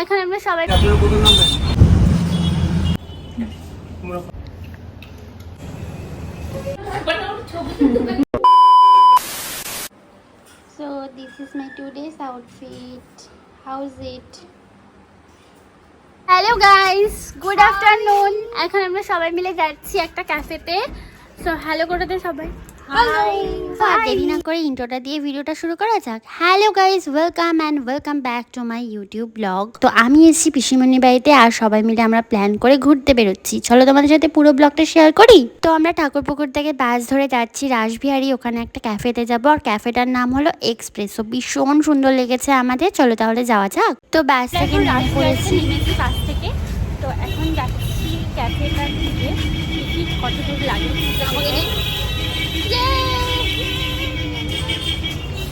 এখন আমরা সবাই So this is my today's outfit. How's it? Hello guys, good afternoon. এখন আমরা সবাই মিলে যাচ্ছি একটা ক্যাফেতে। সো হ্যালো করে দে সবাই। দেরি না করে ইন্ট্রোটা দিয়ে ভিডিওটা শুরু করা যাক। Hello guys, welcome back to my YouTube blog. তো আমি এসেছি পিসিমণির বাড়িতে, আর সবাই মিলে আমরা প্ল্যান করে ঘুরতে বেরোচ্ছি। চলো তোমাদের সাথে পুরো ব্লগটা শেয়ার করি। তো আমরা ঠাকুরপুকুর থেকে বাস ধরে যাচ্ছি রাসবিহারী, ওখানে একটা ক্যাফেতে যাবো। আর ক্যাফেটার নাম হলো এক্সপ্রেসো। ভীষণ সুন্দর লেগেছে আমাদের। চলো তাহলে যাওয়া যাক। তো বাস থেকে নেমে পড়েছি বাস থেকে। তো এখন যাচ্ছি ক্যাফেটার দিকে। কত দূর লাগে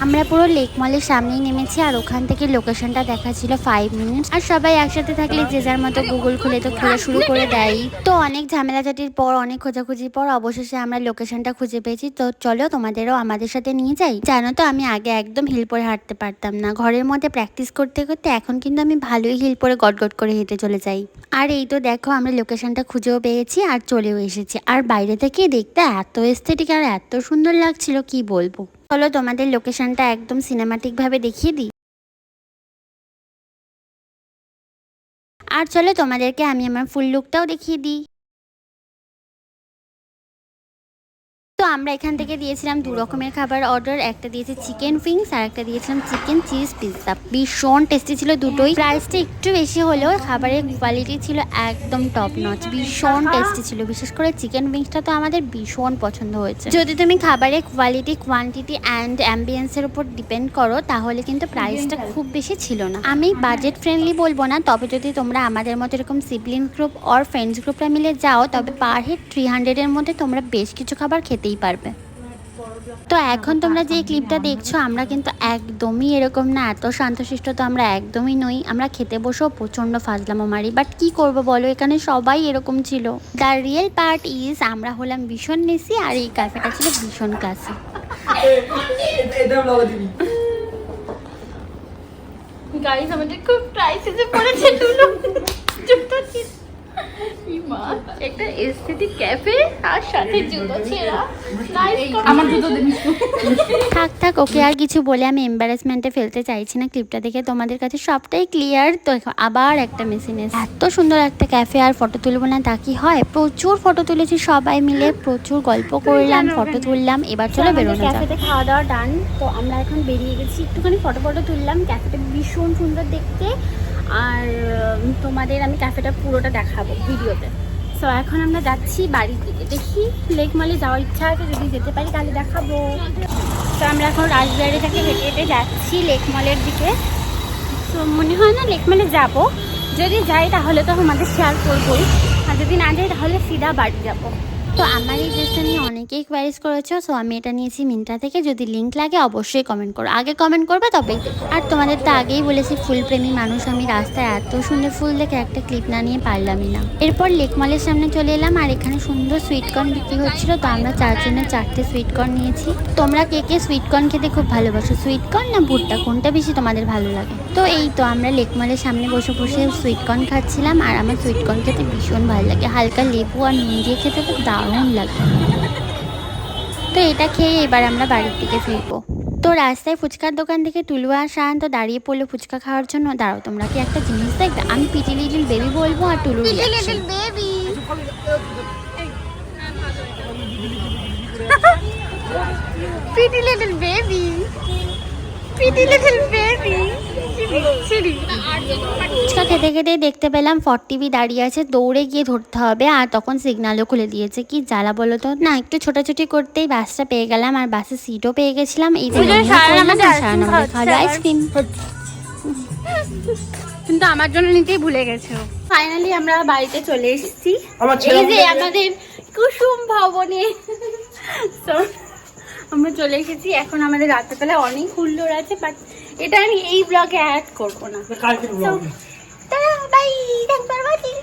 আমরা পুরো লেক মলের সামনেই নেমেছি, আর ওখান থেকে লোকেশনটা দেখা ছিল 5 মিনিট। আর সবাই একসাথে থাকলে যে যার মতো গুগল খুলে তো খোঁজা শুরু করে দেয়। তো অনেক ঝামেলাঝাটির পর, অনেক খোঁজাখুঁজির পর অবশেষে আমরা লোকেশনটা খুঁজে পেয়েছি। তো চলো তোমাদেরও আমাদের সাথে নিয়ে যাই। জানো তো আমি আগে একদম হিল পরে হাঁটতে পারতাম না। ঘরের মধ্যে প্র্যাকটিস করতে করতে এখন কিন্তু আমি ভালোই হিল পরে গটগট করে হেঁটে চলে যাই। আর এই তো দেখো আমরা লোকেশনটা খুঁজেও পেয়েছি আর চলেও এসেছি। আর বাইরে থেকে দেখতে এত এস্থেটিক আর এত সুন্দর লাগছিল কি বলবো। চলো তোমাদের লোকেশনটা একদম সিনেমাটিক ভাবে দেখিয়ে দিই। আর চলো তোমাদেরকে আমি আমার ফুল লুকটাও দেখিয়ে দিই। তো আমরা এখান থেকে দিয়েছিলাম 2 রকমের খাবার অর্ডার। একটা দিয়েছি চিকেন উইংস আর একটা দিয়েছিলাম চিকেন চিজ পিৎজা। ভীষণ টেস্টি ছিল দুটোই। প্রাইসটা একটু বেশি হলেও খাবারের কোয়ালিটি ছিল একদম টপ নচ। ভীষণ টেস্টি ছিল। বিশেষ করে চিকেন উইংসটা তো আমাদের ভীষণ পছন্দ হয়েছে। যদি তুমি খাবারের কোয়ালিটি, কোয়ান্টিটি অ্যান্ড অ্যাম্বিয়েন্সের উপর ডিপেন্ড করো তাহলে কিন্তু প্রাইসটা খুব বেশি ছিল না। আমি বাজেট ফ্রেন্ডলি বলবো না, তবে যদি তোমরা আমাদের মতো এরকম সিবলিং গ্রুপ অর ফ্রেন্ডস গ্রুপরা মিলে যাও তবে পার হেড 300-এর মধ্যে তোমরা বেশ কিছু খাবার খেতেই পারবে। তো এখন তোমরা যে ক্লিপটা দেখছো আমরা কিন্তু একদমই এরকম না, এত শান্তশিষ্ট তো আমরা একদমই নই। আমরা খেতে বসেও প্রচন্ড ফাজলামো মারি, বাট কি করব বলো, এখানে সবাই এরকম ছিল। দ্য রিয়েল পার্ট ইজ আমরা হলাম ভীষণ মেসি আর এই ক্যাফেটা ছিল ভীষণ ক্লাসি। গাইস আমাদের খুব প্রাইসে পড়েছে টুলু। একটা এস্থেটিক ক্যাফে আর সাথে জুতো ছেঁড়া। আমার জুতো দিবি। থাক ওকে আর কিছু বলে আমি এম্বারাসমেন্টে ফেলতে চাইছি না। ক্লিপটা দেখে তোমাদের কাছে সবটাই ক্লিয়ার। তো আবার একটা মেসিনেস। এত সুন্দর একটা ক্যাফে আর ফটো তুলবো না তা কি হয়। প্রচুর ফটো তুলেছি সবাই মিলে, প্রচুর গল্প করলাম, ফটো তুললাম। এবার চলো বেরোনো যাক। ক্যাফেতে খাওয়া দাওয়া ডান। তো আমরা এখন বেরিয়ে গেছি, একটুখানি ফটো তুললাম। ক্যাফেটা ভীষণ সুন্দর দেখতে, আর তোমাদের আমি ক্যাফেটা পুরোটা দেখাবো ভিডিওতে। সো এখন আমরা যাচ্ছি বাড়ির দিকে। দেখি লেক মলে যাওয়ার ইচ্ছা আছে, যদি যেতে পারি তাহলে দেখাবো। তো আমরা এখন রাসবিহারী থেকে হেঁটে হেঁটে যাচ্ছি লেক মলের দিকে। তো মনে হয় না লেক মলে যাবো। যদি যাই তাহলে তো আমাদের শেয়ার করবোই, আর যদি না যাই তাহলে সিধা বাড়ি যাবো। তো আমার এই ড্রেসটা নিয়ে অনেকেই কোয়ারিজ করেছো। সো আমি এটা নিয়েছি মিন্ত্রা থেকে। যদি লিঙ্ক লাগে অবশ্যই কমেন্ট করো, আগে কমেন্ট করবে তবেই দেখো। আর তোমাদের তো আগেই বলেছি ফুল প্রেমী মানুষ আমি। রাস্তায় এত সুন্দর ফুল দেখে একটা ক্লিপ না নিয়ে পারলামই না। এরপর লেক মলের সামনে চলে এলাম, আর এখানে সুন্দর সুইটকর্ন বিক্রি হচ্ছিল। তো আমরা 4 জনের 4টে সুইটকর্ন নিয়েছি। তোমরা কে কে সুইটকর্ন খেতে খুব ভালোবাসো? সুইটকর্ন না ভুট্টা, কোনটা বেশি তোমাদের ভালো লাগে? তো এই তো আমরা লেক মলের সামনে বসে বসে সুইটকর্ন খাচ্ছিলাম। আর আমার সুইটকর্ন খেতে ভীষণ ভালো লাগে, হালকা লেবু আর নুন দিয়ে খেতে তো দারুণ লাগে। তো এটা খেয়ে এবার আমরা বাড়ির দিকে ফিরবো। তো রাস্তায় ফুচকার দোকান থেকে টুলু আর শান্ত দাঁড়িয়ে পড়লো ফুচকা খাওয়ার জন্য। দাঁড়াও, তোমরা কি একটা জিনিস দেখবে? আমি পিটি লিটল বেবি বলবো আর Tulu little baby. Piti little baby, Piti little baby. Phuchka খেতে খেতে দেখতে পেলাম ফর টিভি দাঁড়িয়ে আছে, দৌড়ে গিয়ে ধরতে হবে। আর তখন সিগন্যালও খুলে দিয়েছে। কি জ্বালা বলো তো। না, একটু ছোটাছুটি করতেই বাসটা পেয়ে গেলাম, আর বাসের সিটও পেয়ে গেছিলাম। এই যে আইসক্রিম, কিন্তু আমার জন্য নিতেই ভুলে গেছো। ফাইনালি আমরা বাড়িতে চলে এসেছি, এই যে আমাদের কুসুম ভবনে। তো আমরা চলে এসেছি। এখন আমাদের রাত্রেবেলায় অনেক হুল্লোড় আছে, বাট এটা আমি এই ব্লগে অ্যাড করবো না। Bye, thanks for watching.